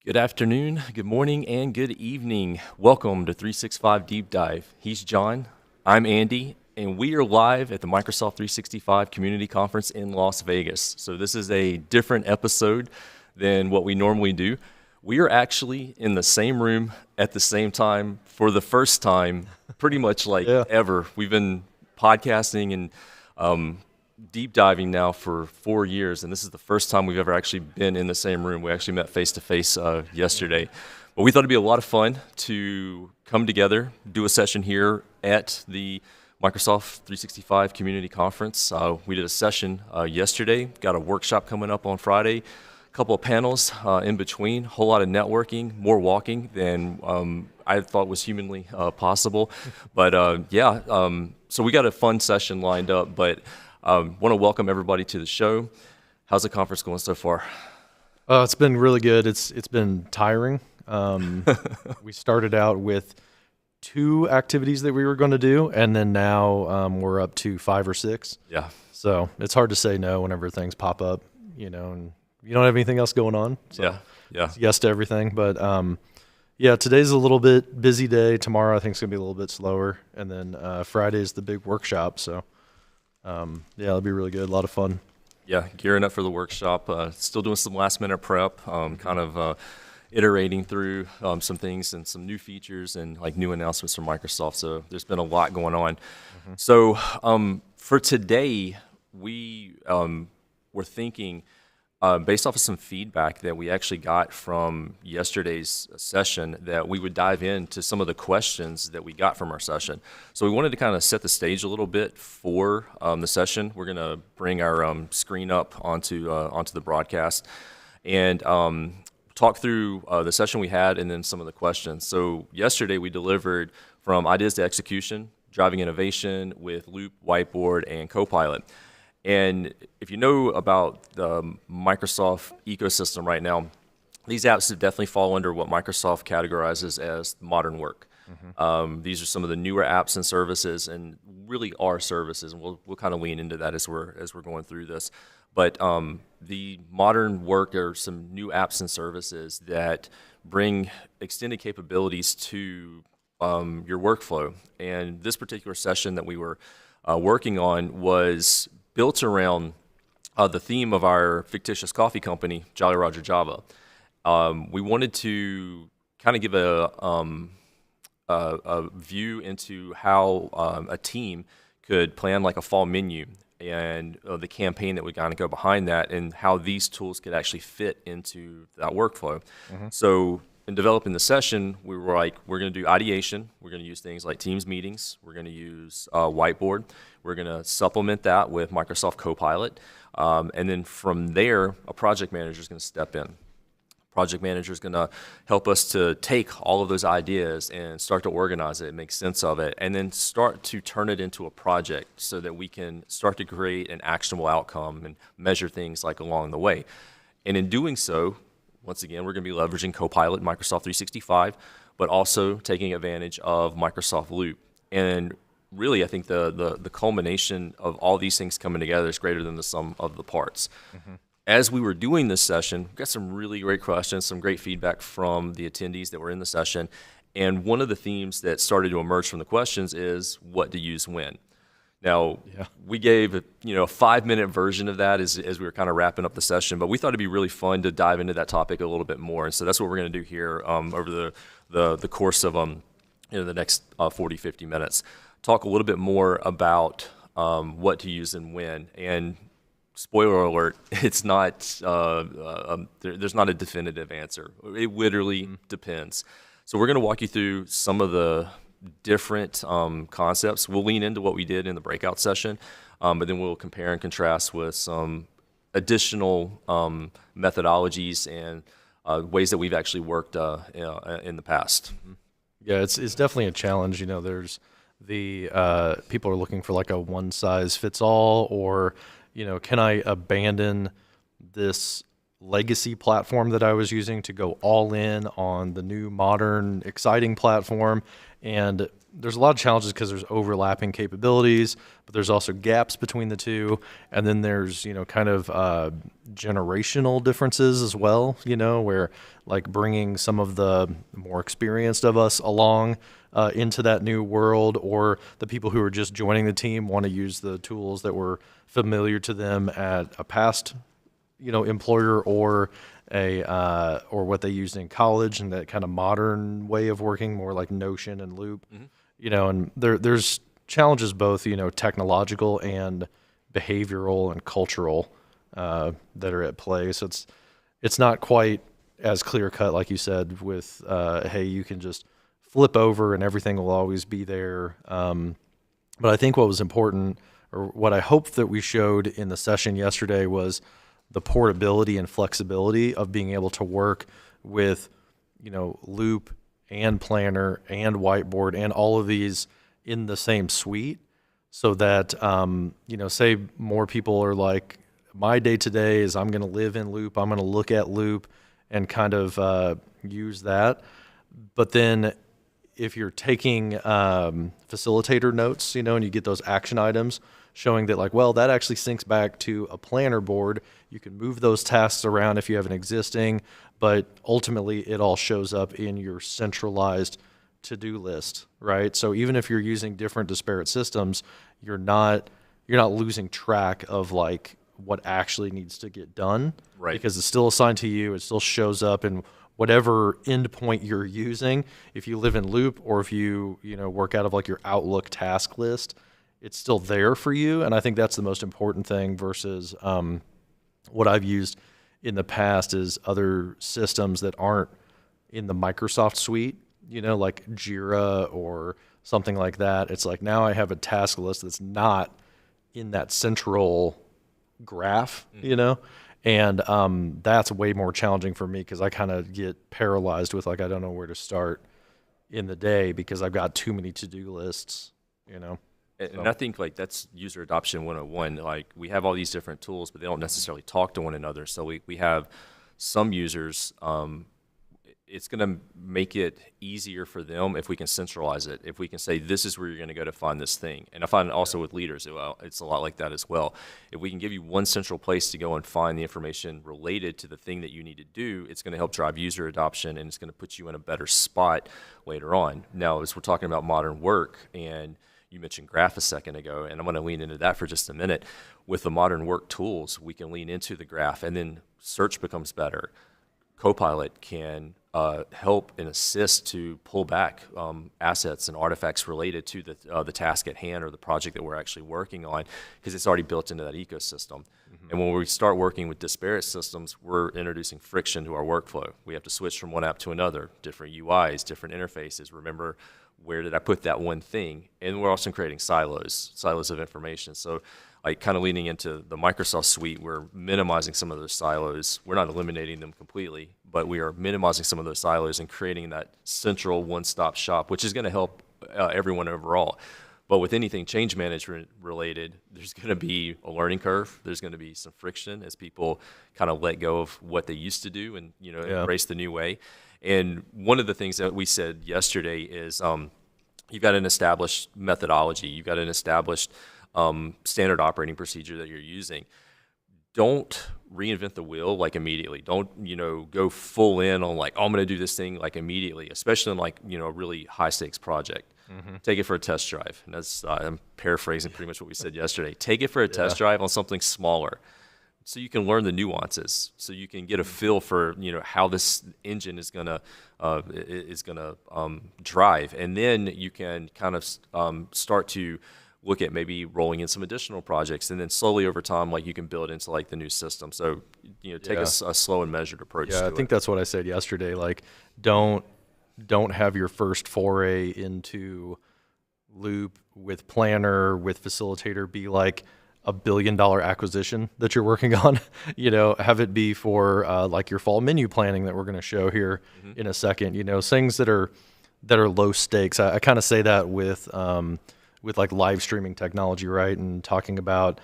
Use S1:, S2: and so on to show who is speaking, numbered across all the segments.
S1: Good afternoon, good morning, and good evening. Welcome to 365 Deep Dive. He's John, I'm Andy, and we are live at the Microsoft 365 Community Conference in Las Vegas. So this is a different episode than what we normally do. We are actually in the same room at the same time for the first time, pretty much ever. We've been podcasting and deep diving now for 4 years, and this is the first time we've ever actually been in the same room. We actually met face to face yesterday, but we thought it'd be a lot of fun to come together, do a session here at the Microsoft 365 Community Conference. We did a session yesterday, got a workshop coming up on Friday, a couple of panels in between, a whole lot of networking, more walking than I thought was humanly possible. But so we got a fun session lined up, but want to welcome everybody to the show. How's the conference going so far?
S2: It's been really good. It's been tiring. We started out with 2 activities that we were going to do, and then now we're up to 5 or 6.
S1: Yeah.
S2: So it's hard to say no whenever things pop up, and you don't have anything else going on. So
S1: yeah.
S2: Yes to everything. But today's a little bit busy day. Tomorrow I think it's going to be a little bit slower. And then Friday's the big workshop. So it'll be really good. A lot of fun.
S1: Yeah, gearing up for the workshop. Still doing some last minute prep, iterating through some things and some new features and new announcements from Microsoft. So there's been a lot going on. Mm-hmm. So for today, we were thinking, based off of some feedback that we actually got from yesterday's session, that we would dive into some of the questions that we got from our session. So we wanted to kind of set the stage a little bit for the session. We're going to bring our screen up onto the broadcast and talk through the session we had and then some of the questions. So yesterday we delivered from ideas to execution, driving innovation with Loop, Whiteboard, and Copilot. And if you know about the Microsoft ecosystem right now, these apps definitely fall under what Microsoft categorizes as modern work. Mm-hmm. These are some of the newer apps and services, and really are services, and we'll kind of lean into that as we're going through this. But the modern work are some new apps and services that bring extended capabilities to your workflow. And this particular session that we were working on was built around the theme of our fictitious coffee company, Jolly Roger Java. We wanted to kind of give a view into how a team could plan like a fall menu and the campaign that would kind of go behind that, and how these tools could actually fit into that workflow. So in developing the session, we were like, we're going to do ideation. We're going to use things like Teams meetings. We're going to use Whiteboard. We're going to supplement that with Microsoft Copilot. And then from there, a project manager is going to step in. Project manager is going to help us to take all of those ideas and start to organize it, make sense of it, and then start to turn it into a project so that we can start to create an actionable outcome and measure things like along the way. And in doing so, once again, we're going to be leveraging Copilot, Microsoft 365, but also taking advantage of Microsoft Loop. And really, I think the culmination of all these things coming together is greater than the sum of the parts. As we were doing this session, we got some really great questions, some great feedback from the attendees that were in the session. And one of the themes that started to emerge from the questions is what to use when. Now, we gave a 5-minute version of that as we were kind of wrapping up the session, but we thought it'd be really fun to dive into that topic a little bit more. And so that's what we're going to do here over the course of the next 40, 50 minutes. Talk a little bit more about what to use and when. And spoiler alert, it's not, there's not a definitive answer. It literally depends. So we're going to walk you through some of the different concepts. We'll lean into what we did in the breakout session, but then we'll compare and contrast with some additional methodologies and ways that we've actually worked in the past.
S2: Yeah, it's definitely a challenge. There's the people are looking for like a one size fits all, or can I abandon this legacy platform that I was using to go all in on the new, modern, exciting platform? And there's a lot of challenges because there's overlapping capabilities, but there's also gaps between the two. And then there's, kind of generational differences as well, where like bringing some of the more experienced of us along into that new world, or the people who are just joining the team want to use the tools that were familiar to them at a past employer, or or what they used in college, and that kind of modern way of working, more like Notion and Loop. And there's challenges both technological and behavioral and cultural that are at play. So it's not quite as clear cut like you said with hey, you can just flip over and everything will always be there. But I think what was important, or what I hope that we showed in the session yesterday, was the portability and flexibility of being able to work with, Loop and Planner and Whiteboard and all of these in the same suite, so that, say more people are like, my day to day is I'm going to live in Loop, I'm going to look at Loop and kind of use that. But then if you're taking facilitator notes, and you get those action items showing that like, well, that actually syncs back to a planner board. You can move those tasks around if you have an existing, but ultimately it all shows up in your centralized to-do list, right? So even if you're using different disparate systems, you're not losing track of like what actually needs to get done,
S1: right?
S2: Because it's still assigned to you. It still shows up in whatever endpoint you're using. If you live in Loop, or if you work out of like your Outlook task list, it's still there for you. And I think that's the most important thing versus what I've used in the past is other systems that aren't in the Microsoft suite, like Jira or something like that. It's like, now I have a task list that's not in that central graph, and that's way more challenging for me because I kind of get paralyzed with like, I don't know where to start in the day because I've got too many to-do lists,
S1: And I think like that's user adoption 101. Like we have all these different tools, but they don't necessarily talk to one another. So we have some users, it's going to make it easier for them if we can centralize it. If we can say, this is where you're going to go to find this thing. And I find also with leaders, it's a lot like that as well. If we can give you one central place to go and find the information related to the thing that you need to do, it's going to help drive user adoption, and it's going to put you in a better spot later on. Now, as we're talking about modern work, and you mentioned Graph a second ago, and I'm going to lean into that for just a minute. With the modern work tools, we can lean into the Graph, and then search becomes better. Copilot can help and assist to pull back assets and artifacts related to the task at hand or the project that we're actually working on, because it's already built into that ecosystem. And when we start working with disparate systems, we're introducing friction to our workflow. We have to switch from one app to another, different UIs, different interfaces. Remember, where did I put that one thing? And we're also creating silos of information. So like kind of leaning into the Microsoft suite, we're minimizing some of those silos. We're not eliminating them completely, but we are minimizing some of those silos and creating that central one-stop shop, which is going to help everyone overall. But with anything change management related, there's going to be a learning curve. There's going to be some friction as people kind of let go of what they used to do and embrace the new way. And one of the things that we said yesterday is you've got an established methodology. You've got an established standard operating procedure that you're using. Don't reinvent the wheel like immediately. Don't go full in on like, oh, I'm going to do this thing like immediately, especially in like a really high stakes project. Take it for a test drive. And that's I'm paraphrasing pretty much what we said yesterday. Take it for a test drive on something smaller, so you can learn the nuances, so you can get a feel for how this engine is gonna drive, and then you can kind of start to look at maybe rolling in some additional projects, and then slowly over time, like you can build into like the new system. So take a slow and measured approach.
S2: Yeah,
S1: to
S2: I think that's what I said yesterday. Like, don't have your first foray into Loop with Planner, with Facilitator be like $1 billion acquisition that you're working on. Have it be for like your fall menu planning that we're going to show here in a second. Things that are low stakes. I kind of say that with like live streaming technology, right? And talking about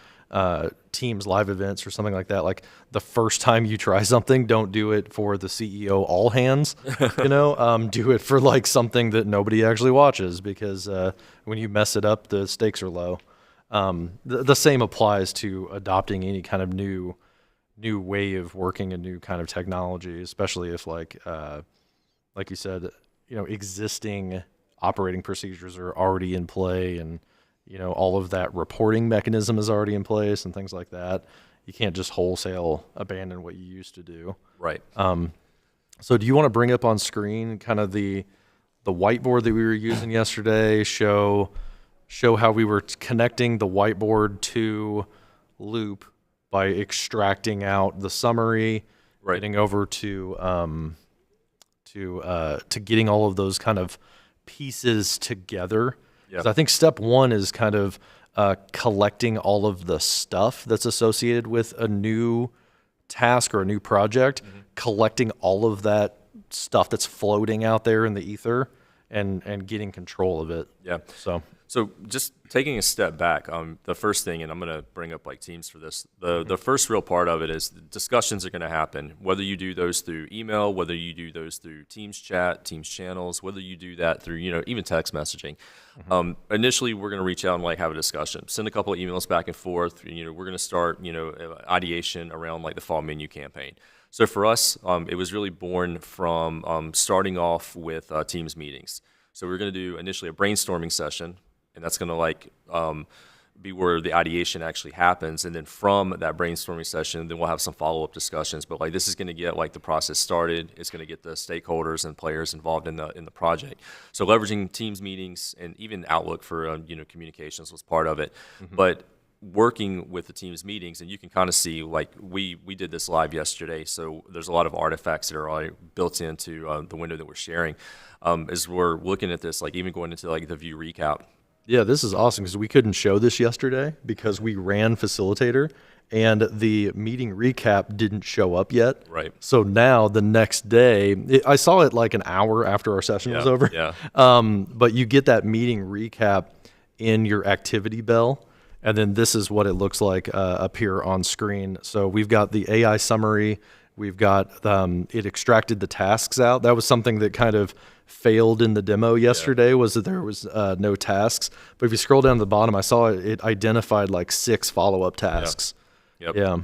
S2: Teams live events or something like that. Like the first time you try something, don't do it for the CEO all hands. Do it for like something that nobody actually watches, because when you mess it up, the stakes are low. The same applies to adopting any kind of new way of working, a new kind of technology, especially if like you said, existing operating procedures are already in play, and all of that reporting mechanism is already in place and things like that. You can't just wholesale abandon what you used to do.
S1: Right.
S2: So do you want to bring up on screen kind of the whiteboard that we were using yesterday, show how we were connecting the whiteboard to Loop by extracting out the summary, getting over to getting all of those kind of pieces together. Yep. I think step one is kind of collecting all of the stuff that's associated with a new task or a new project, collecting all of that stuff that's floating out there in the ether and getting control of it.
S1: Yeah. So just taking a step back, the first thing, and I'm going to bring up like Teams for this, the first real part of it is discussions are going to happen, whether you do those through email, whether you do those through Teams chat, Teams channels, whether you do that through, even text messaging. Initially, we're going to reach out and like have a discussion, send a couple of emails back and forth. We're going to start, ideation around like the fall menu campaign. So for us, it was really born from starting off with Teams meetings. So we're going to do initially a brainstorming session, and that's going to be where the ideation actually happens. And then from that brainstorming session, then we'll have some follow-up discussions. But like this is going to get like the process started. It's going to get the stakeholders and players involved in the project. So leveraging Teams meetings and even Outlook for communications was part of it. But working with the Teams meetings, and you can kind of see like we did this live yesterday. So there's a lot of artifacts that are already built into the window that we're sharing. As we're looking at this, like even going into like the view recap.
S2: Yeah, this is awesome because we couldn't show this yesterday because we ran Facilitator and the meeting recap didn't show up yet.
S1: Right.
S2: So now the next day, I saw it like an hour after our session was over.
S1: Yeah.
S2: But you get that meeting recap in your activity bell. And then this is what it looks like up here on screen. So we've got the AI summary. We've got it extracted the tasks out. That was something that kind of failed in the demo yesterday, was that there was no tasks. But if you scroll down to the bottom, I saw it identified like 6 follow-up tasks.
S1: Yep.
S2: Yeah.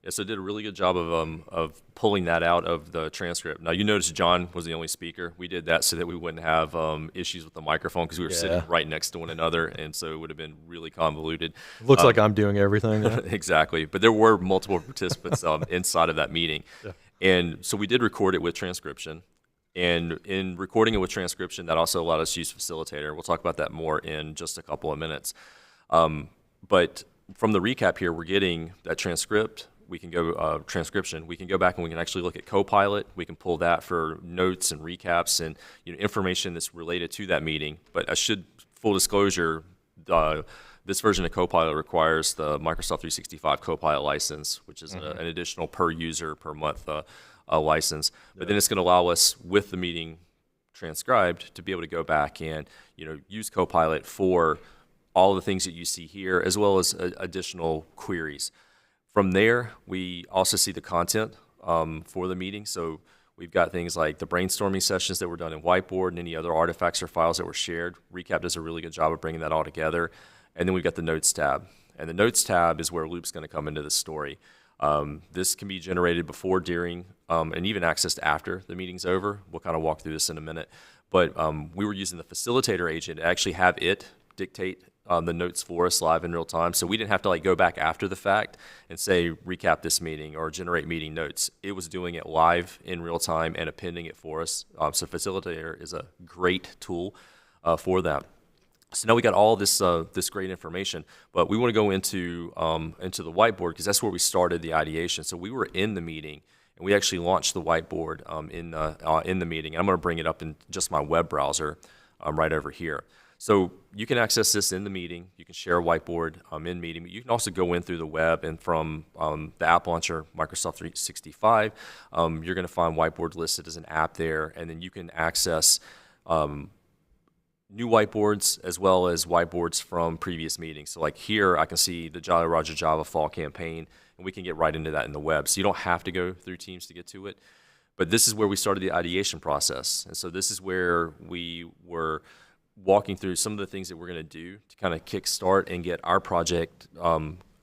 S1: Yeah, so it did a really good job of pulling that out of the transcript. Now, you notice John was the only speaker. We did that so that we wouldn't have issues with the microphone because we were sitting right next to one another, and so it would have been really convoluted.
S2: Looks like I'm doing everything.
S1: Exactly. But there were multiple participants inside of that meeting. Yeah. And so we did record it with transcription. And in recording it with transcription, that also allowed us to use Facilitator. We'll talk about that more in just a couple of minutes. But from the recap here, we're getting that transcript. We can go transcription. We can go back and we can actually look at Copilot. We can pull that for notes and recaps and information that's related to that meeting. But full disclosure, this version of Copilot requires the Microsoft 365 Copilot license, which is an additional per user per month license. But then it's going to allow us, with the meeting transcribed, to be able to go back and use Copilot for all the things that you see here, as well as additional queries. From there, we also see the content for the meeting. So we've got things like the brainstorming sessions that were done in Whiteboard and any other artifacts or files that were shared. Recap does a really good job of bringing that all together. And then we've got the Notes tab. And the Notes tab is where Loop's going to come into the story. This can be generated before, during, and even accessed after the meeting's over. We'll kind of walk through this in a minute. But we were using the Facilitator agent to actually have it dictate the notes for us live in real time. So we didn't have to go back after the fact and say, recap this meeting or generate meeting notes. It was doing it live in real time and appending it for us. So Facilitator is a great tool for that. So now we got all this great information, but we want to go into the whiteboard because that's where we started the ideation. So we were in the meeting and we actually launched the whiteboard in the meeting. I'm going to bring it up in just my web browser right over here. So you can access this in the meeting. You can share a whiteboard in meeting. But you can also go in through the web and from the app launcher, Microsoft 365, you're going to find Whiteboard listed as an app there, and then you can access new whiteboards as well as whiteboards from previous meetings. So like here, I can see the Jolly Roger Java fall campaign, and we can get right into that in the web. So you don't have to go through Teams to get to it. But this is where we started the ideation process. And so this is where we were walking through some of the things that we're going to do to kind of kickstart and get our project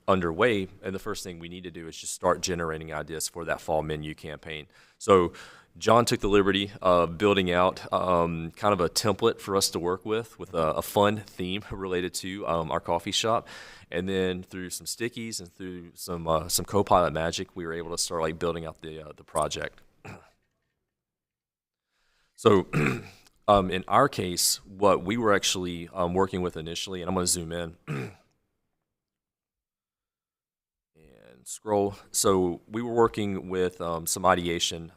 S1: underway. And the first thing we need to do is just start generating ideas for that fall menu campaign. So John took the liberty of building out kind of a template for us to work with a fun theme related to our coffee shop. And then through some stickies and through some Copilot magic, we were able to start building out the project. So in our case, what we were actually working with initially, and I'm going to zoom in and scroll. So we were working with some ideation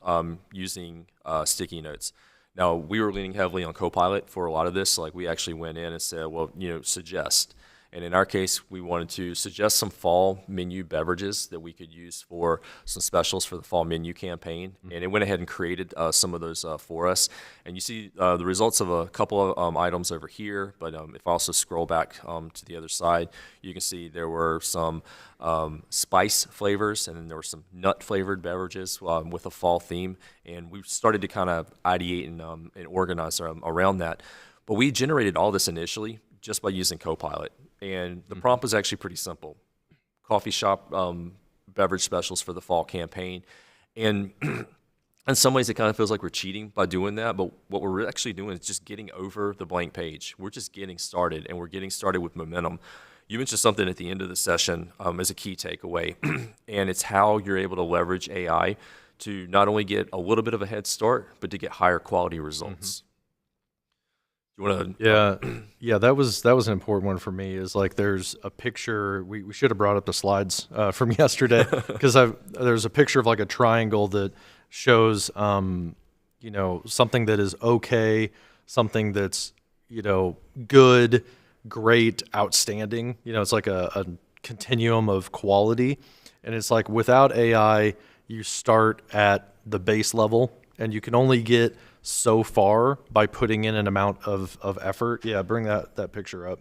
S1: using sticky notes. Now, we were leaning heavily on Copilot for a lot of this. We actually went in and said, well, suggest. And in our case, we wanted to suggest some fall menu beverages that we could use for some specials for the fall menu campaign. And it went ahead and created some of those for us. And you see the results of a couple of items over here. But if I also scroll back to the other side, you can see there were some spice flavors, and then there were some nut-flavored beverages with a fall theme. And we started to kind of ideate and organize around that. But we generated all this initially just by using Copilot. And the prompt was actually pretty simple. Coffee shop beverage specials for the fall campaign. And in some ways, it kind of feels like we're cheating by doing that. But what we're actually doing is just getting over the blank page. We're just getting started, and we're getting started with momentum. You mentioned something at the end of the session as a key takeaway, and it's how you're able to leverage AI to not only get a little bit of a head start, but to get higher quality results. You want to?
S2: Yeah, that was an important one for me. Is there's a picture. We should have brought up the slides from yesterday because there's a picture of a triangle that shows something that is okay, something that's good, great, outstanding. It's like a continuum of quality, and it's without AI, you start at the base level, and you can only get so far by putting in an amount of effort. Yeah, bring that picture up.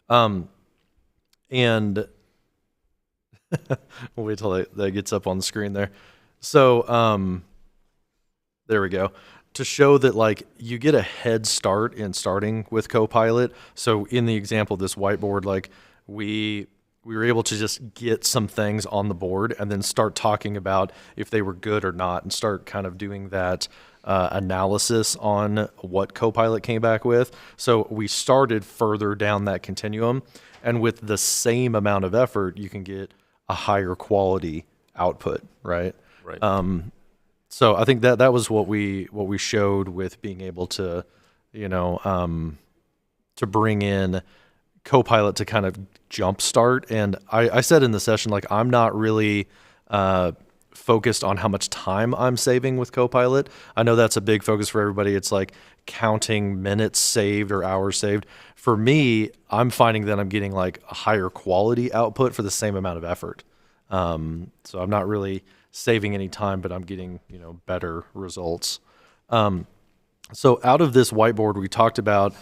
S2: And we'll wait till that gets up on the screen there. So there we go. To show that you get a head start in starting with Copilot. So in the example of this whiteboard, we were able to just get some things on the board and then start talking about if they were good or not, and start kind of doing that analysis on what Copilot came back with. So we started further down that continuum, and with the same amount of effort, you can get a higher quality output, right?
S1: Right.
S2: So I think that was what we showed with being able to, you know, to bring in Copilot to kind of jumpstart. And I said in the session, like, I'm not really focused on how much time I'm saving with Copilot. I know that's a big focus for everybody. It's like counting minutes saved or hours saved. For me, I'm finding that I'm getting like a higher quality output for the same amount of effort. So I'm not really saving any time, but I'm getting, you know, better results. So out of this whiteboard, we talked about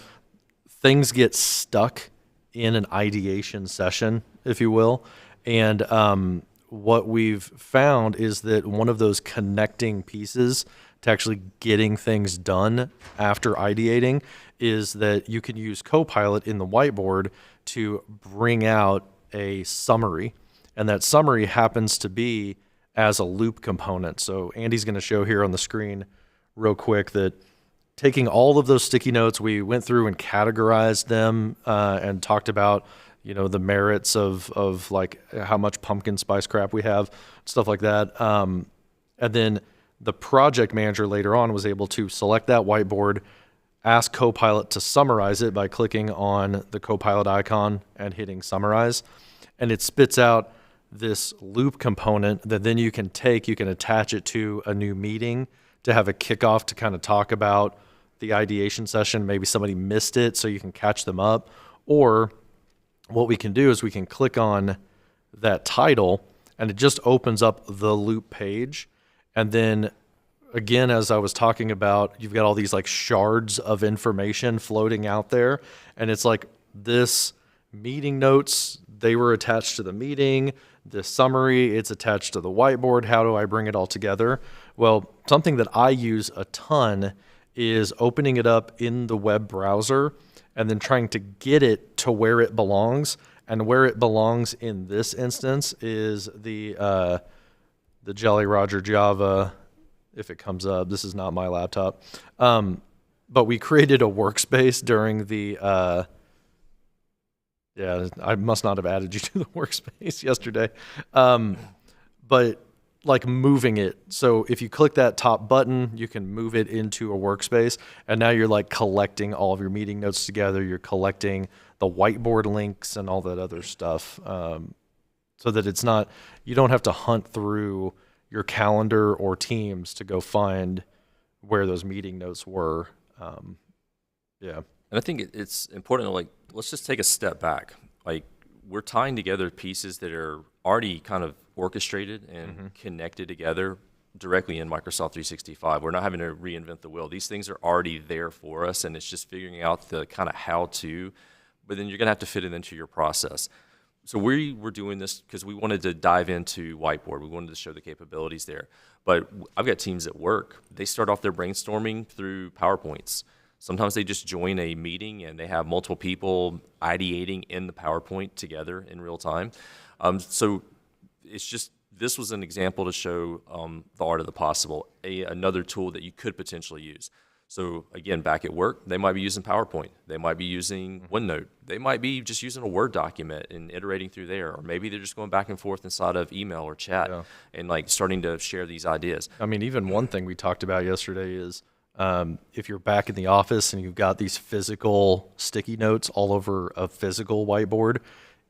S2: things get stuck in an ideation session, if you will. And what we've found is that one of those connecting pieces to actually getting things done after ideating is that you can use Copilot in the whiteboard to bring out a summary. And that summary happens to be as a loop component. So Andy's going to show here on the screen real quick that taking all of those sticky notes, we went through and categorized them and talked about, you know, the merits of like how much pumpkin spice crap we have, stuff like that. And then the project manager later on was able to select that whiteboard, ask Copilot to summarize it by clicking on the Copilot icon and hitting summarize. And it spits out this loop component that then you can attach it to a new meeting to have a kickoff to kind of talk about the ideation session. Maybe somebody missed it, so you can catch them up. Or what we can do is we can click on that title and it just opens up the loop page. And then again, as I was talking about, you've got all these like shards of information floating out there. And it's like this meeting notes, they were attached to the meeting. The summary, it's attached to the whiteboard. How do I bring it all together? Well, something that I use a ton is opening it up in the web browser and then trying to get it to where it belongs. And where it belongs in this instance is the Jolly Roger Java. If it comes up, this is not my laptop. But we created a workspace during the yeah, I must not have added you to the workspace yesterday. But like moving it. So if you click that top button, you can move it into a workspace. And now you're like collecting all of your meeting notes together. You're collecting the whiteboard links and all that other stuff. So that it's not, you don't have to hunt through your calendar or Teams to go find where those meeting notes were. Yeah.
S1: And I think it's important to, like, let's just take a step back. Like, we're tying together pieces that are already kind of orchestrated and connected together directly in Microsoft 365. We're not having to reinvent the wheel. These things are already there for us, and it's just figuring out the kind of how-to, but then you're going to have to fit it into your process. So we were doing this because we wanted to dive into Whiteboard. We wanted to show the capabilities there. But I've got teams at work. They start off their brainstorming through PowerPoints. Sometimes they just join a meeting and they have multiple people ideating in the PowerPoint together in real time. So it's just, this was an example to show the art of the possible, another tool that you could potentially use. So again, back at work, they might be using PowerPoint. They might be using OneNote. They might be just using a Word document and iterating through there. Or maybe they're just going back and forth inside of email or chat and like starting to share these ideas.
S2: I mean, even one thing we talked about yesterday is if you're back in the office and you've got these physical sticky notes all over a physical whiteboard,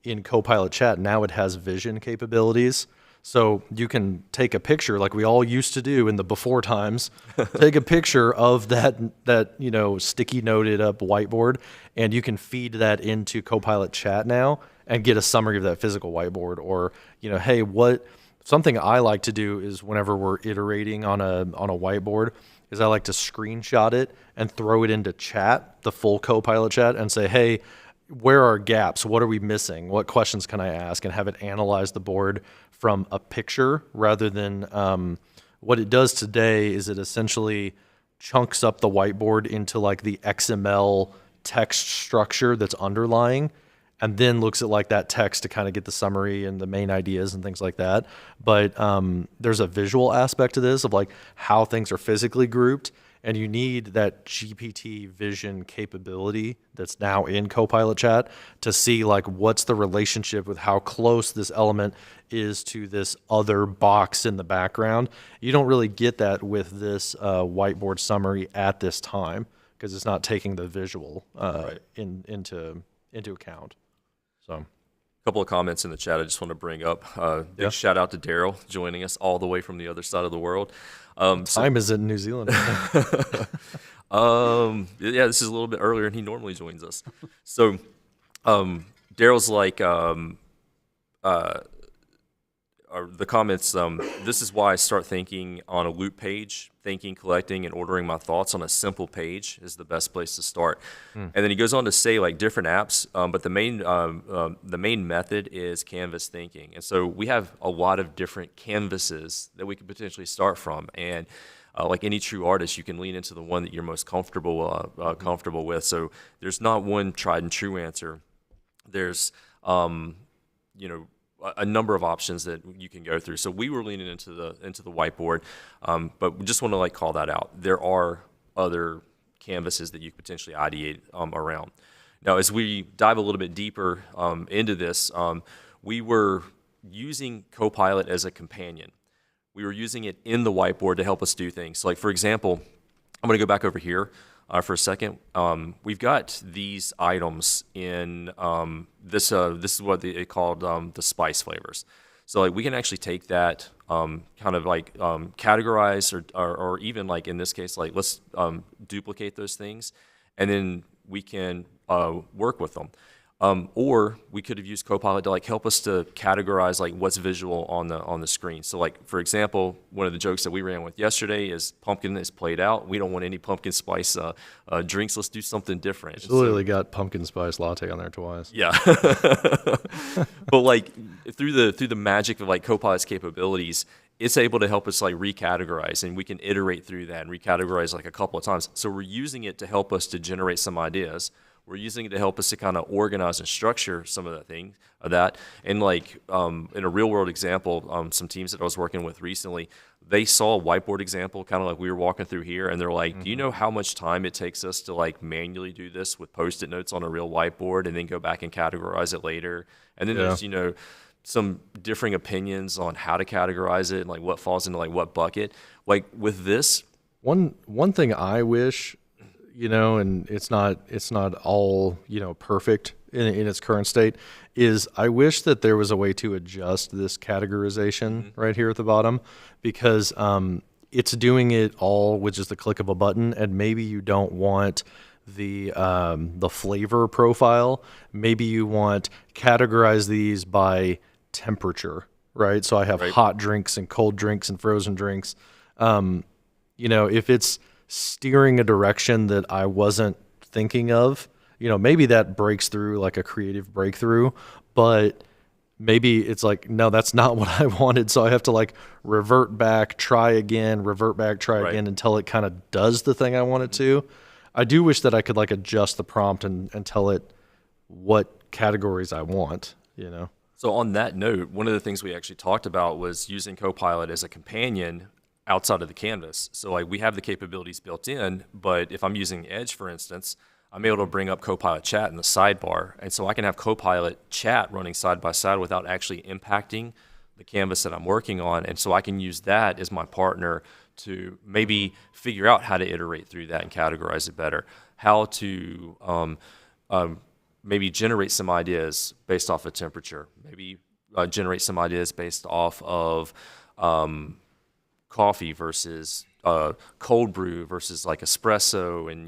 S2: in Copilot Chat, now it has vision capabilities. So you can take a picture like we all used to do in the before times, take a picture of that you know, sticky noted up whiteboard, and you can feed that into Copilot Chat now and get a summary of that physical whiteboard. Or, you know, hey, something I like to do is whenever we're iterating on a whiteboard is I like to screenshot it and throw it into chat, the full Copilot Chat, and say, hey, where are gaps? What are we missing? What questions can I ask? And have it analyze the board from a picture rather than what it does today is it essentially chunks up the whiteboard into like the XML text structure that's underlying, and then looks at like that text to kind of get the summary and the main ideas and things like that. But there's a visual aspect to this of like how things are physically grouped. and you need that GPT vision capability that's now in Copilot Chat to see like what's the relationship with how close this element is to this other box in the background. You don't really get that with this whiteboard summary at this time because it's not taking the visual into account. So.
S1: Couple of comments in the chat I just want to bring up. Big shout out to Daryl joining us all the way from the other side of the world.
S2: Time is in New Zealand.
S1: Yeah, this is a little bit earlier than he normally joins us. So Daryl's like, the comments, this is why I start thinking on a loop page. Thinking, collecting, and ordering my thoughts on a simple page is the best place to start. And then he goes on to say like different apps, but the main method is canvas thinking. And so we have a lot of different canvases that we could potentially start from. And like any true artist, you can lean into the one that you're most comfortable with. So there's not one tried and true answer. There's a number of options that you can go through. So we were leaning into the whiteboard, but we just want to like call that out. There are other canvases that you could potentially ideate around. Now, as we dive a little bit deeper into this, we were using Copilot as a companion. We were using it in the whiteboard to help us do things. So like, for example, I'm going to go back over here for a second. We've got these items in this is what they called the spice flavors. So like we can actually take that kind of like categorize or even like in this case, like let's duplicate those things and then we can work with them. Or we could have used Copilot to like help us to categorize like what's visual on the screen. So like for example, one of the jokes that we ran with yesterday is pumpkin is played out. We don't want any pumpkin spice drinks. Let's do something different.
S2: It's literally got pumpkin spice latte on there twice.
S1: Yeah. But like through the magic of like Copilot's capabilities, it's able to help us like recategorize, and we can iterate through that and recategorize like a couple of times. So we're using it to help us to generate some ideas. We're using it to help us to kind of organize and structure some of that. And like in a real world example, some teams that I was working with recently, they saw a whiteboard example, kind of like we were walking through here, and they're like, do you know how much time it takes us to like manually do this with Post-it notes on a real whiteboard and then go back and categorize it later? And then there's, some differing opinions on how to categorize it and like what falls into like what bucket. Like with this.
S2: One thing I wish, and it's not all, perfect in its current state, is I wish that there was a way to adjust this categorization right here at the bottom, because it's doing it all with just the click of a button, and maybe you don't want the flavor profile. Maybe you want categorize these by temperature, right? So I have hot drinks and cold drinks and frozen drinks. If it's steering a direction that I wasn't thinking of, maybe that breaks through like a creative breakthrough, but maybe it's like, no, that's not what I wanted. So I have to like revert back, try again until it kind of does the thing I want it to. I do wish that I could like adjust the prompt and tell it what categories I want,
S1: So on that note, one of the things we actually talked about was using Copilot as a companion outside of the canvas. So like we have the capabilities built in, but if I'm using Edge, for instance, I'm able to bring up Copilot Chat in the sidebar. And so I can have Copilot Chat running side by side without actually impacting the canvas that I'm working on. And so I can use that as my partner to maybe figure out how to iterate through that and categorize it better, how to maybe generate some ideas based off of temperature, maybe generate some ideas based off of coffee versus cold brew versus like espresso and,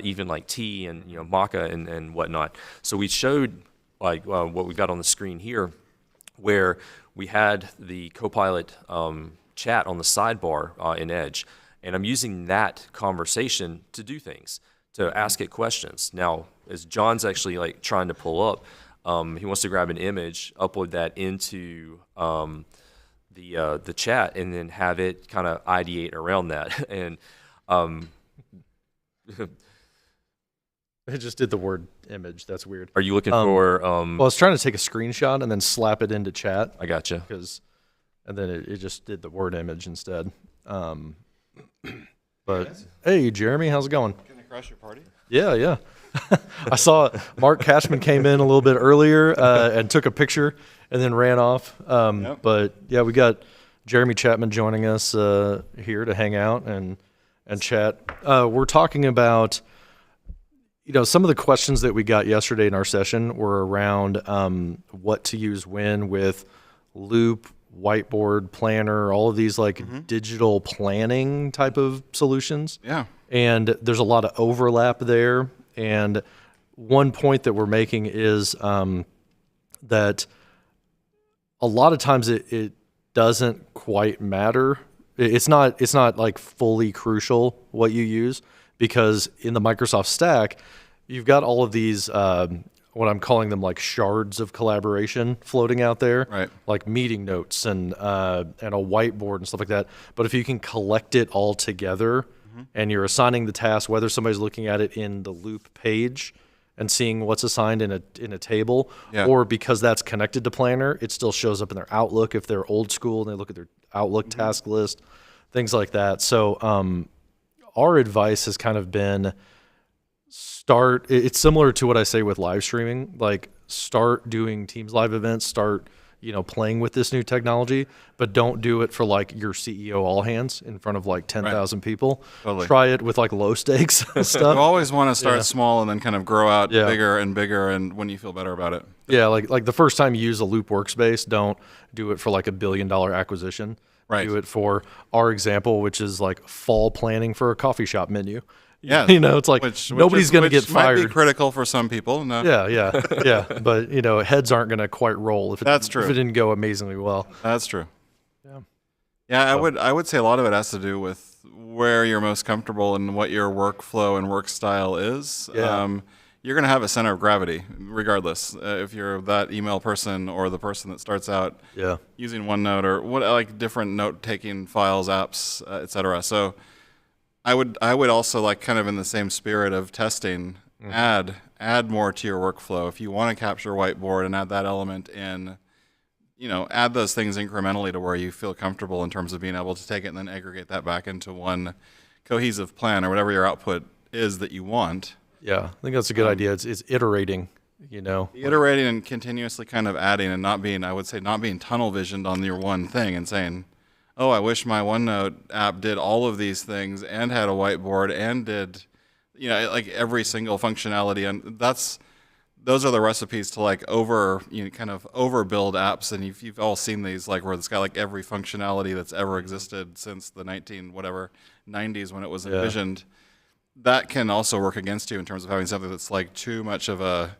S1: even like tea and, maca and whatnot. So we showed like what we got on the screen here, where we had the Copilot chat on the sidebar in Edge, and I'm using that conversation to do things, to ask it questions. Now, as John's actually like trying to pull up, he wants to grab an image, upload that into the chat, and then have it kind of ideate around that. And
S2: it just did the word image. That's weird.
S1: Are you looking for?
S2: Well, I was trying to take a screenshot and then slap it into chat.
S1: I gotcha.
S2: And then it just did the word image instead. But But hey, Jeremy, how's it going?
S3: Can I crash your party?
S2: Yeah. I saw Mark Cashman came in a little bit earlier and took a picture and then ran off.
S3: Yep.
S2: But yeah, we got Jeremy Chapman joining us here to hang out and chat. We're talking about, some of the questions that we got yesterday in our session were around what to use when with Loop, Whiteboard, Planner, all of these digital planning type of solutions.
S3: Yeah.
S2: And there's a lot of overlap there. And one point that we're making is that a lot of times it doesn't quite matter. It's not like fully crucial what you use, because in the Microsoft stack, you've got all of these what I'm calling them like shards of collaboration floating out there,
S3: Right.
S2: like meeting notes and a whiteboard and stuff like that. But if you can collect it all together and you're assigning the task, whether somebody's looking at it in the Loop page and seeing what's assigned in a table,
S3: Yeah.
S2: or because that's connected to Planner, it still shows up in their Outlook if they're old school and they look at their Outlook task list, things like that. So our advice has kind of been it's similar to what I say with live streaming, like start doing Teams live events, start playing with this new technology, but don't do it for like your CEO all hands in front of like 10,000 people.
S3: Totally.
S2: Try it with like low stakes
S3: You
S2: stuff.
S3: always want to start small and then kind of grow out
S2: Yeah.
S3: bigger and bigger, and when you feel better about it.
S2: Yeah, like the first time you use a Loop workspace, don't do it for like $1 billion acquisition.
S3: Right.
S2: Do it for our example, which is like fall planning for a coffee shop menu.
S3: Yeah.
S2: It's like nobody's going to get
S3: Which might
S2: fired.
S3: be critical for some people. No.
S2: Yeah. But heads aren't going to quite roll if
S3: That's true.
S2: if it didn't go amazingly well.
S3: That's true.
S2: Yeah.
S3: Yeah, I would say a lot of it has to do with where you're most comfortable and what your workflow and work style is.
S2: Yeah.
S3: You're going to have a center of gravity regardless, if you're that email person or the person that starts out
S2: Yeah.
S3: using OneNote or like different note-taking files, apps, et cetera. So I would also, like, kind of in the same spirit of testing, add more to your workflow. If you want to capture whiteboard and add that element in, add those things incrementally to where you feel comfortable in terms of being able to take it and then aggregate that back into one cohesive plan or whatever your output is that you want.
S2: Yeah. I think that's a good idea. It's iterating,
S3: Iterating and continuously kind of adding and not being tunnel visioned on your one thing and saying, oh, I wish my OneNote app did all of these things and had a whiteboard and did, like every single functionality. And those are the recipes to like kind of overbuild apps. And you've all seen these, like where it's got like every functionality that's ever existed since the 90s when it was envisioned. That can also work against you in terms of having something that's like too much of a,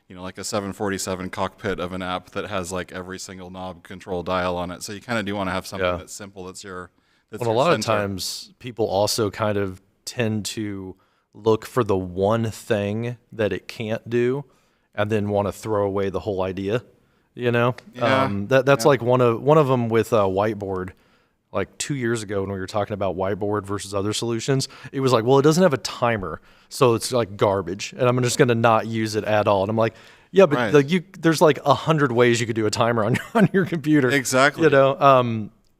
S3: like a 747 cockpit of an app that has like every single knob control dial on it. So you kind of do want to have something that's simple. That's your
S2: a lot of times people also kind of tend to look for the one thing that it can't do and then want to throw away the whole idea, That's like one of them with Whiteboard. Like 2 years ago when we were talking about Whiteboard versus other solutions, it was like, well, it doesn't have a timer, so it's like garbage, and I'm just going to not use it at all. And I'm like, yeah, but there's like 100 ways you could do a timer on your computer.
S3: Exactly.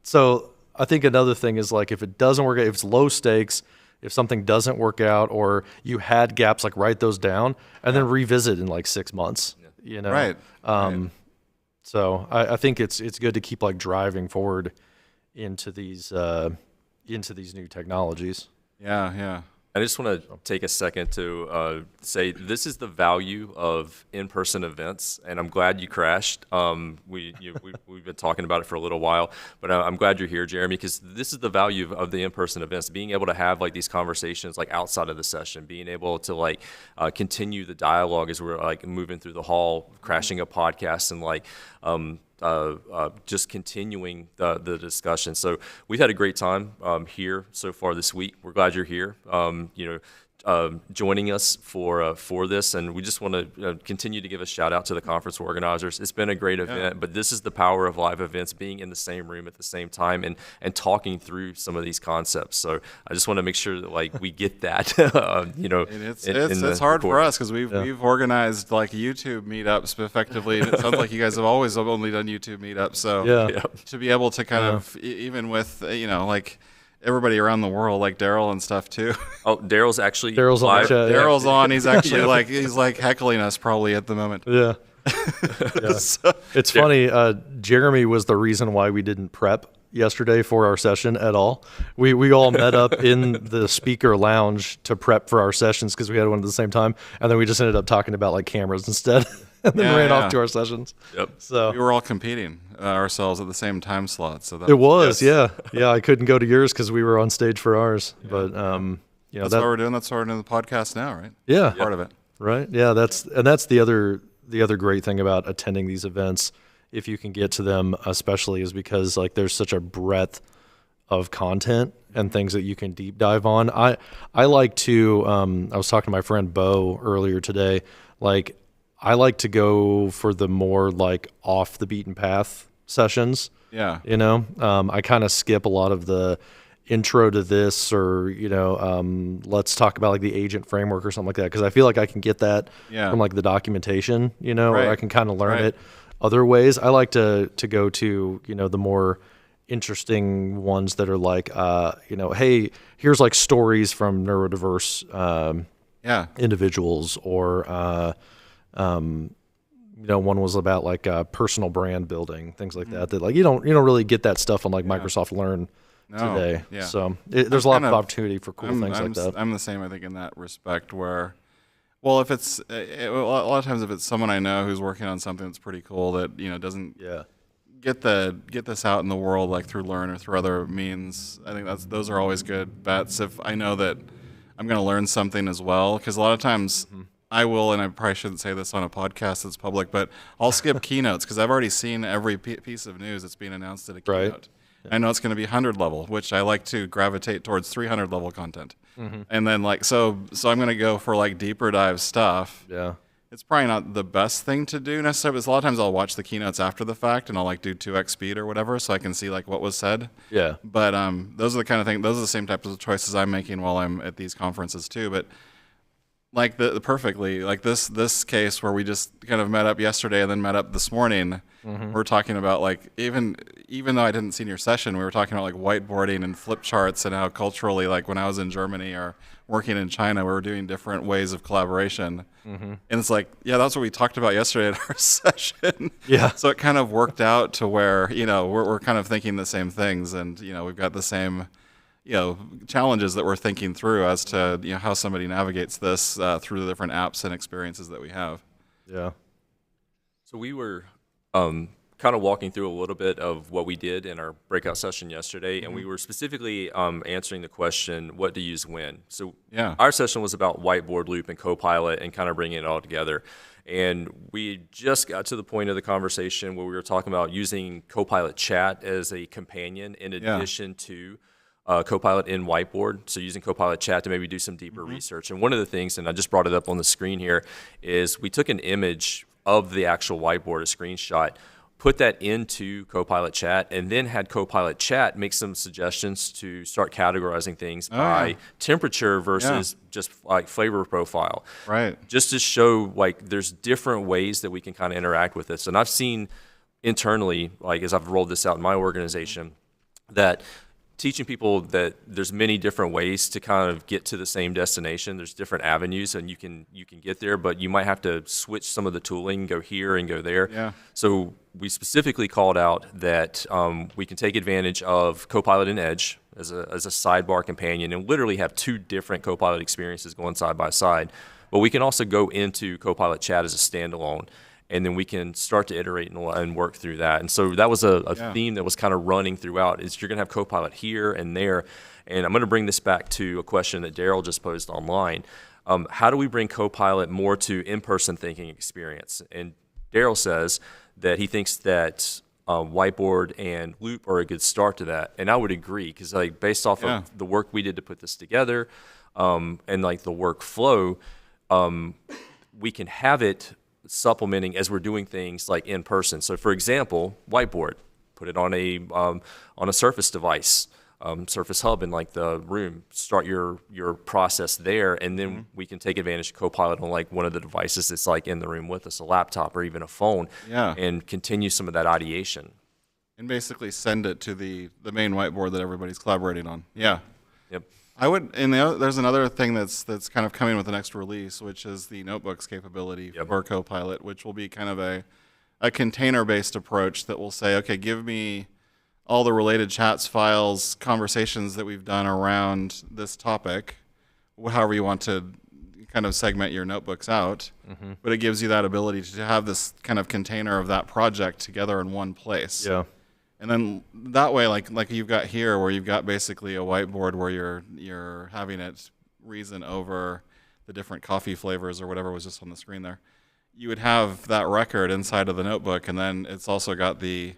S2: So I think another thing is like if it doesn't work, if it's low stakes, if something doesn't work out, or you had gaps, like write those down and then revisit in like 6 months.
S3: Right.
S2: So I think it's good to keep like driving forward into these new technologies.
S3: Yeah.
S1: I just want to take a second to say this is the value of in-person events, and I'm glad you crashed. We've been talking about it for a little while, but I'm glad you're here, Jeremy, because this is the value of the in-person events, being able to have like these conversations like outside of the session, being able to like continue the dialogue as we're like moving through the hall, crashing a podcast, and like just continuing the discussion. So we've had a great time here so far this week. We're glad you're here, joining us for this, and we just want to continue to give a shout out to the conference organizers. It's been a great event, but this is the power of live events, being in the same room at the same time and talking through some of these concepts. So I just want to make sure that like we get that.
S3: It's hard for us because we've organized like YouTube meetups effectively. And it sounds like you guys have always only done YouTube meetups. So to be able to kind of even with everybody around the world, like Daryl and stuff too.
S1: Oh, Daryl's actually
S2: Daryl's on the
S1: live.
S2: chat. Yeah.
S3: Daryl's on. He's actually he's like heckling us probably at the moment.
S2: Yeah. Yeah. It's funny. Jeremy was the reason why we didn't prep yesterday for our session at all. We all met up in the speaker lounge to prep for our sessions because we had one at the same time, and then we just ended up talking about like cameras instead, and then ran off to our sessions.
S1: Yep.
S2: So
S3: We were all competing ourselves at the same time slot. So that
S2: it was, yeah. I couldn't go to yours because we were on stage for ours, but you know
S3: That's why we're doing. That's why we're doing the podcast now, right?
S2: yeah,
S3: Part of it.
S2: right, yeah. That's the other great thing about attending these events, if you can get to them, especially, is because like there's such a breadth of content and things that you can deep dive on. I like to. I was talking to my friend Bo earlier today. Like, I like to go for the more like off the beaten path sessions.
S3: Yeah.
S2: You know, I kind of skip a lot of the intro to this, or let's talk about like the agent framework or something like that, because I feel like I can get that from like the documentation, or I can kind of learn it other ways. I like to go to the more interesting ones that are like hey, here's like stories from neurodiverse individuals, or one was about like personal brand building, things like that like you don't really get that stuff on like Microsoft Learn today.
S3: Yeah.
S2: So there's a lot of opportunity for cool things like that.
S3: I'm the same, I think, in that respect where, well, if it's a lot of times if it's someone I know who's working on something that's pretty cool that doesn't get this out in the world like through Learn or through other means, I think those are always good bets. If I know that I'm going to learn something as well, because a lot of times I will, and I probably shouldn't say this on a podcast that's public, but I'll skip keynotes because I've already seen every piece of news that's being announced at a keynote.
S2: Right.
S3: I know it's going to be 100 level, which I like to gravitate towards 300 level content. And then so I'm going to go for like deeper dive stuff.
S2: Yeah.
S3: It's probably not the best thing to do necessarily, because a lot of times I'll watch the keynotes after the fact and I'll like do 2x speed or whatever so I can see like what was said.
S2: Yeah.
S3: But those are the kind of things, those are the same types of choices I'm making while I'm at these conferences too. But like perfectly, like this case where we just kind of met up yesterday and then met up this morning, we're talking about like, even though I didn't see your session, we were talking about like whiteboarding and flip charts and how culturally, like when I was in Germany or working in China, we were doing different ways of collaboration. And it's like, yeah, that's what we talked about yesterday at our session.
S2: Yeah.
S3: So it kind of worked out to where, we're kind of thinking the same things, and, we've got the same, challenges that we're thinking through as to, how somebody navigates this through the different apps and experiences that we have.
S2: Yeah.
S1: So we were kind of walking through a little bit of what we did in our breakout session yesterday, and we were specifically answering the question, what to use when. So our session was about Whiteboard Loop and Copilot and kind of bringing it all together. And we just got to the point of the conversation where we were talking about using Copilot Chat as a companion in addition to Copilot in Whiteboard. So using Copilot Chat to maybe do some deeper research. And one of the things, and I just brought it up on the screen here, is we took an image of the actual whiteboard, a screenshot, put that into Copilot Chat, and then had Copilot Chat make some suggestions to start categorizing things by temperature versus just like flavor profile.
S3: Right.
S1: Just to show like there's different ways that we can kind of interact with this. And I've seen internally, like as I've rolled this out in my organization, that teaching people that there's many different ways to kind of get to the same destination. There's different avenues, and you can get there, but you might have to switch some of the tooling, go here and go there.
S3: Yeah.
S1: So we specifically called out that we can take advantage of Copilot and Edge as a sidebar companion, and literally have two different Copilot experiences going side by side. But we can also go into Copilot Chat as a standalone, and then we can start to iterate and work through that. And so that was a theme that was kind of running throughout, is you're going to have Copilot here and there. And I'm going to bring this back to a question that Daryl just posed online. How do we bring Copilot more to in-person thinking experience? And Daryl says that he thinks that Whiteboard and Loop are a good start to that. And I would agree, because like based off of the work we did to put this together and like the workflow, we can have it supplementing as we're doing things like in person. So for example, Whiteboard, put it on a Surface device, Surface Hub in like the room, start your process there, and then we can take advantage of Copilot on like one of the devices that's like in the room with us, a laptop or even a phone, and continue some of that ideation.
S3: and basically send it to the main whiteboard that everybody's collaborating on. Yeah.
S1: Yep.
S3: I would, and there's another thing that's kind of coming with the next release, which is the notebooks capability for Copilot, which will be kind of a container-based approach that will say, okay, give me all the related chats, files, conversations that we've done around this topic, however you want to kind of segment your notebooks out. But it gives you that ability to have this kind of container of that project together in one place.
S2: Yeah.
S3: And then that way, like you've got here, where you've got basically a whiteboard where you're having it reason over the different coffee flavors or whatever was just on the screen there. You would have that record inside of the notebook, and then it's also got the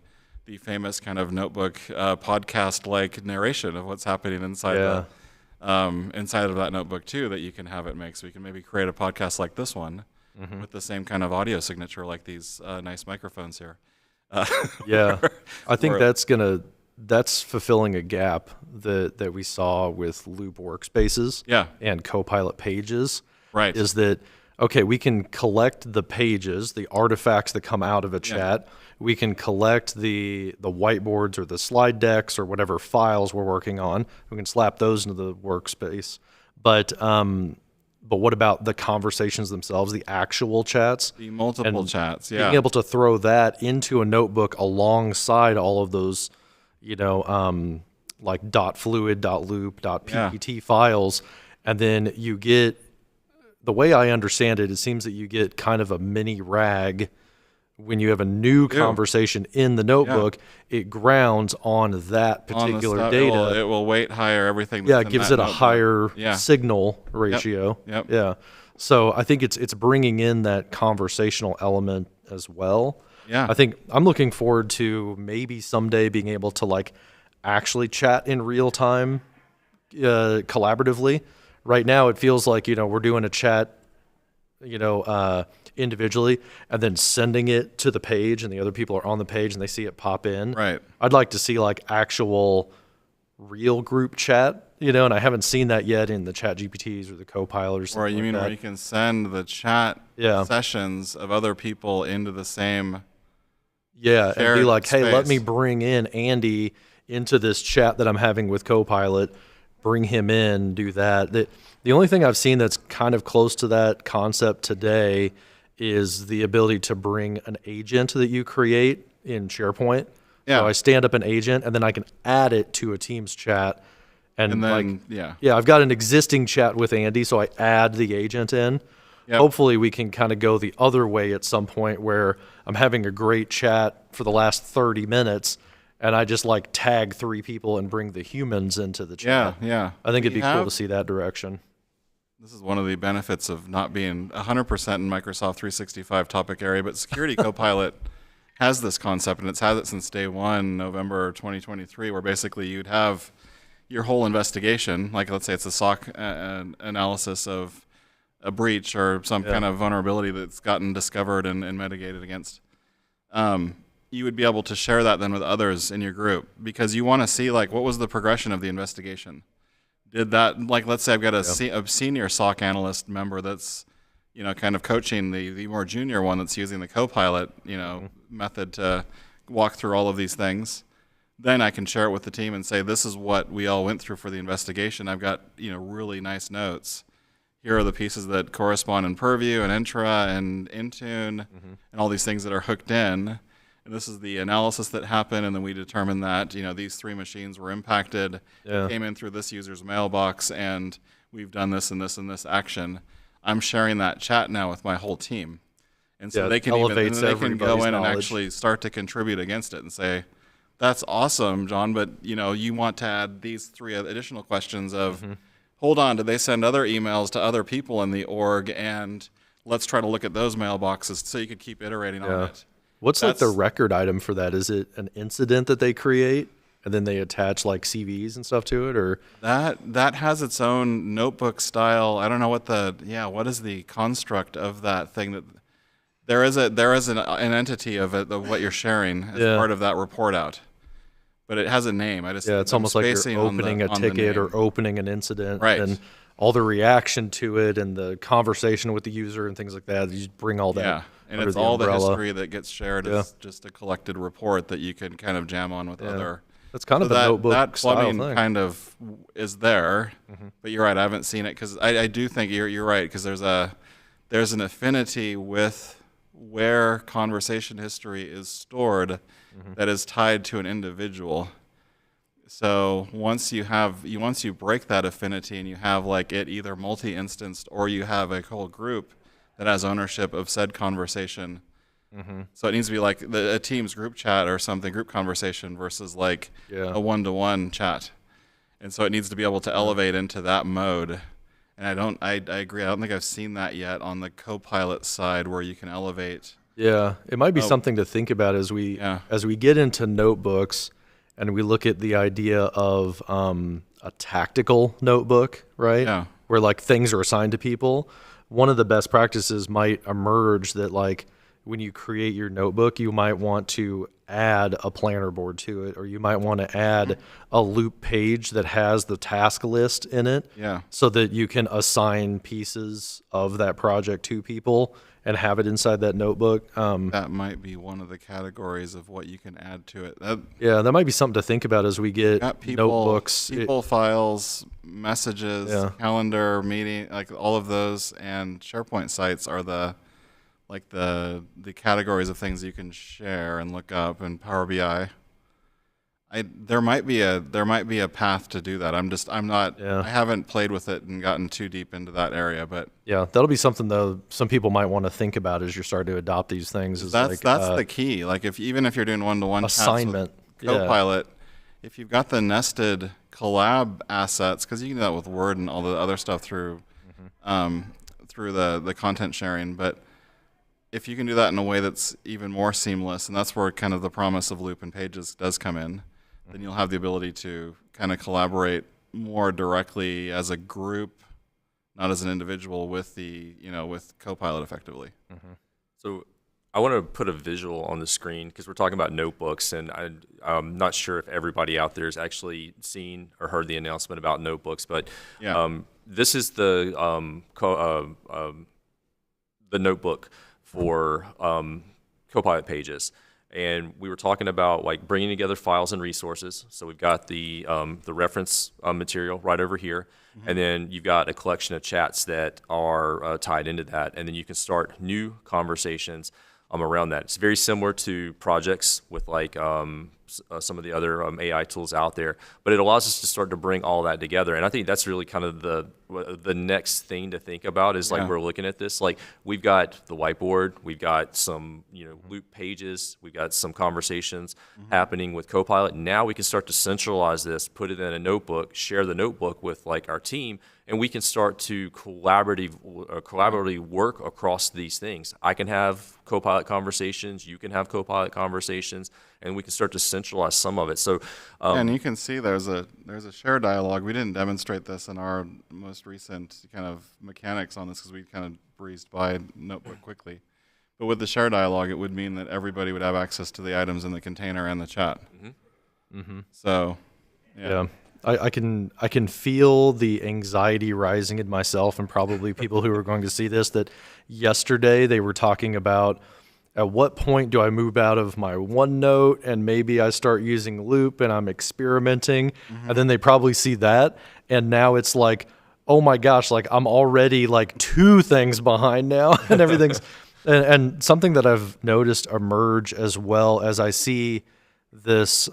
S3: famous kind of notebook podcast-like narration of what's happening inside inside of that notebook too, that you can have it make. So you can maybe create a podcast like this one with the same kind of audio signature, like these nice microphones here.
S2: Yeah, I think that's fulfilling a gap that we saw with Loop Workspaces and Copilot Pages.
S3: Right.
S2: Is that, okay, we can collect the pages, the artifacts that come out of a chat. We can collect the whiteboards or the slide decks or whatever files we're working on. We can slap those into the workspace. But what about the conversations themselves, the actual chats?
S3: The multiple chats, yeah.
S2: Being able to throw that into a notebook alongside all of those, like .fluid, .loop, .ppt files, and then you get, the way I understand it, it seems that you get kind of a mini RAG when you have a new conversation in the notebook. It grounds on that particular data.
S3: It will weight higher everything.
S2: Yeah, it gives it a higher signal ratio.
S3: Yep.
S2: Yeah. So I think it's bringing in that conversational element as well.
S3: Yeah.
S2: I think I'm looking forward to maybe someday being able to like actually chat in real time collaboratively. Right now it feels like, we're doing a chat, individually and then sending it to the page, and the other people are on the page and they see it pop in.
S3: Right.
S2: I'd like to see like actual real group chat, and I haven't seen that yet in the Chat GPTs or the Copilot or something.
S3: Or you mean where you can send the chat sessions of other people into the same
S2: and be like, hey, let
S3: space.
S2: me bring in Andy into this chat that I'm having with Copilot, bring him in, do that. The only thing I've seen that's kind of close to that concept today is the ability to bring an agent that you create in SharePoint.
S3: Yeah.
S2: So I stand up an agent and then I can add it to a Teams chat. And then,
S3: like,
S2: I've got an existing chat with Andy, so I add the agent in. Yep. Hopefully we can kind of go the other way at some point where I'm having a great chat for the last 30 minutes and I just like tag 3 people and bring the humans into the chat.
S3: Yeah.
S2: I think it'd be cool to see that direction.
S3: This is one of the benefits of not being 100% in Microsoft 365 topic area, but Security Copilot has this concept, and it's had it since day one, November 2023, where basically you'd have your whole investigation, like let's say it's a SOC analysis of a breach or some kind of vulnerability that's gotten discovered and mitigated against. You would be able to share that then with others in your group, because you want to see like what was the progression of the investigation. Did that, like, let's say I've got a senior SOC analyst member that's, kind of coaching the more junior one that's using the Copilot, method to walk through all of these things. Then I can share it with the team and say, this is what we all went through for the investigation. I've got, really nice notes. Here are the pieces that correspond in Purview and Entra and Intune and all these things that are hooked in. And this is the analysis that happened, and then we determined that, these 3 machines were impacted, came in through this user's mailbox, and we've done this and this and this action. I'm sharing that chat now with my whole team. And so they can go in and actually start to contribute against it and say, that's awesome, John, but you want to add these 3 additional questions of, hold on, did they send other emails to other people in the org, and let's try to look at those mailboxes so you could keep iterating on it.
S2: What's like the record item for that? Is it an incident that they create and then they attach like CVs and stuff to it, or
S3: that has its own notebook style? I don't know what is the construct of that thing that there is an entity of it, of what you're sharing as part of that report out. But it has a name.
S2: It's almost like you're opening a ticket or opening an incident,
S3: right?
S2: And all the reaction to it and the conversation with the user and things like that. You just bring all that
S3: And
S2: under
S3: it's
S2: the
S3: all the
S2: umbrella.
S3: history that gets shared as just a collected report that you can kind of jam on with other.
S2: That's kind
S3: So
S2: of a
S3: that,
S2: notebook
S3: that
S2: style
S3: plumbing
S2: thing.
S3: kind of is there, but you're right. I haven't seen it because I do think you're right because there's an affinity with where conversation history is stored that is tied to an individual. So once you break that affinity and you have like it either multi-instanced or you have a whole group that has ownership of said conversation. So it needs to be like a team's group chat or something, group conversation versus like a one-to-one chat. And so it needs to be able to elevate into that mode. And I agree. I don't think I've seen that yet on the Copilot side where you can elevate.
S2: Yeah, it might be something to think about as we get into notebooks and we look at the idea of a tactical notebook, right?
S3: Yeah.
S2: Where like things are assigned to people. One of the best practices might emerge that like when you create your notebook, you might want to add a planner board to it, or you might want to add a loop page that has the task list in it, so that you can assign pieces of that project to people and have it inside that notebook.
S3: That might be one of the categories of what you can add to it.
S2: That might be something to think about as we get notebooks.
S3: People, files, messages, calendar, meeting, like all of those, and SharePoint sites are the categories of things you can share and look up in Power BI. There might be a path to do that. I haven't played with it and gotten too deep into that area, but
S2: that'll be something though some people might want to think about as you're starting to adopt these things.
S3: That's the key. Like even if you're doing one-to-one
S2: assignment
S3: chats with Copilot, if you've got the nested collab assets, because you can do that with Word and all the other stuff through the content sharing, but if you can do that in a way that's even more seamless, and that's where kind of the promise of Loop and Pages does come in, then you'll have the ability to kind of collaborate more directly as a group, not as an individual with with Copilot effectively.
S1: So I want to put a visual on the screen because we're talking about notebooks, and I'm not sure if everybody out there has actually seen or heard the announcement about notebooks, but this is the notebook for Copilot Pages. And we were talking about like bringing together files and resources. So we've got the reference material right over here, and then you've got a collection of chats that are tied into that, and then you can start new conversations around that. It's very similar to projects with like some of the other AI tools out there, but it allows us to start to bring all that together. And I think that's really kind of the next thing to think about is like we're looking at this, like we've got the whiteboard, we've got some loop pages, we've got some conversations happening with Copilot. Now we can start to centralize this, put it in a notebook, share the notebook with like our team, and we can start to collaboratively work across these things. I can have Copilot conversations, you can have Copilot conversations, and we can start to centralize some of it. So,
S3: and you can see there's a share dialogue. We didn't demonstrate this in our most recent kind of mechanics on this because we kind of breezed by Notebook quickly. But with the share dialogue, it would mean that everybody would have access to the items in the container and the chat. So,
S2: I can feel the anxiety rising in myself and probably people who are going to see this, that yesterday they were talking about at what point do I move out of my OneNote and maybe I start using Loop and I'm experimenting, and then they probably see that and now it's like, oh my gosh, like I'm already like 2 things behind now and everything's and something that I've noticed emerge as well as I see this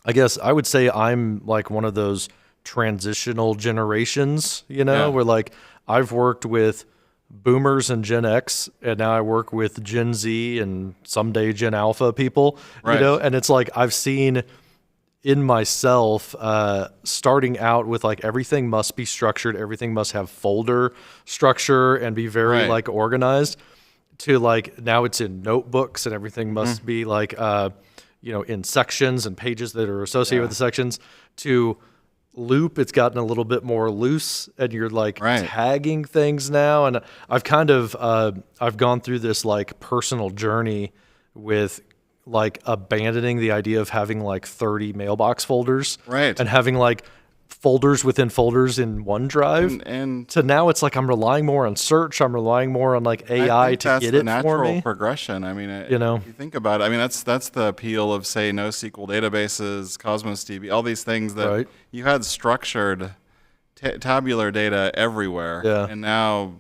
S2: I guess I would say I'm like one of those transitional generations, where like I've worked with boomers and Gen X, and now I work with Gen Z and someday Gen Alpha people, and it's like I've seen in myself starting out with like everything must be structured, everything must have folder structure and be very like organized, to like now it's in notebooks and everything must be like in sections and pages that are associated with the sections, to Loop, it's gotten a little bit more loose and you're like tagging things now. And I've kind of, I've gone through this like personal journey with like abandoning the idea of having like 30 mailbox folders and having like folders within folders in OneDrive.
S3: And
S2: So now it's like I'm relying more on search. I'm relying more on like
S3: I
S2: AI
S3: think
S2: to
S3: that's
S2: get
S3: the
S2: it for
S3: natural
S2: me.
S3: progression. I mean,
S2: You know?
S3: if you think about it, I mean, that's the appeal of, say, NoSQL databases, Cosmos DB, all these things that
S2: Right.
S3: you had structured tabular data everywhere.
S2: Yeah.
S3: And now,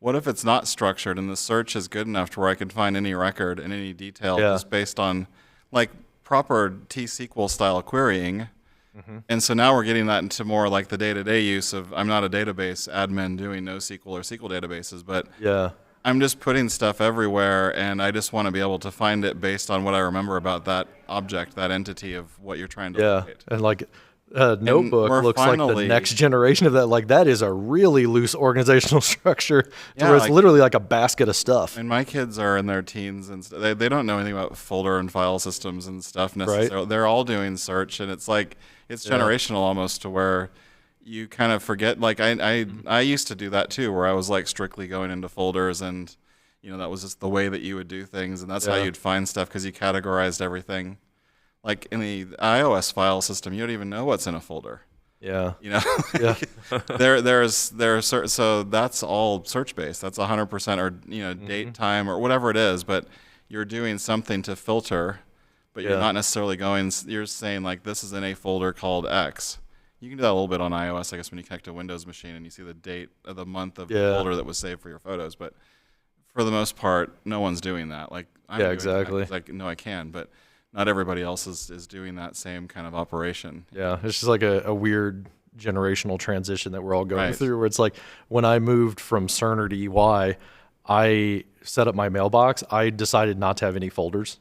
S3: what if it's not structured and the search is good enough to where I can find any record and any detail
S2: Yeah.
S3: just based on like proper T-SQL style querying?
S2: Mm-hmm.
S3: And so now we're getting that into more like the day-to-day use of, I'm not a database admin doing NoSQL or SQL databases, but
S2: Yeah.
S3: I'm just putting stuff everywhere, and I just want to be able to find it based on what I remember about that object, that entity of what you're trying to
S2: Yeah.
S3: locate.
S2: And like Notebook
S3: we're
S2: looks like the
S3: finally-
S2: next generation of that. Like that is a really loose organizational structure to
S3: Yeah,
S2: where it's
S3: like-
S2: literally like a basket of stuff.
S3: And my kids are in their teens, and they don't know anything about folder and file systems and stuff necessarily. They're all doing search, and it's like it's generational almost to where you kind of forget. Like I used to do that too, where I was like strictly going into folders, and that was just the way that you would do things, and that's how
S2: Yeah.
S3: you'd find stuff because you categorized everything. Like in the iOS file system, you don't even know what's in a folder.
S2: Yeah.
S3: Yeah. there's certain, so that's all search based. That's 100% or date, time, or whatever it is. But you're doing something to filter, but you're
S2: Yeah.
S3: not necessarily going. You're saying like this is in a folder called X. You can do that a little bit on iOS, I guess, when you connect to a Windows machine and you see the date of the month of the
S2: Yeah.
S3: folder that was saved for your photos. But for the most part, no one's doing that. Like I'm
S2: Yeah,
S3: doing
S2: exactly.
S3: That 'cause I can, but not everybody else is doing that same kind of operation.
S2: Yeah, it's just like a weird generational transition that we're all going
S3: Right.
S2: through where it's like when I moved from Cerner to EY, I set up my mailbox. I decided not to have any folders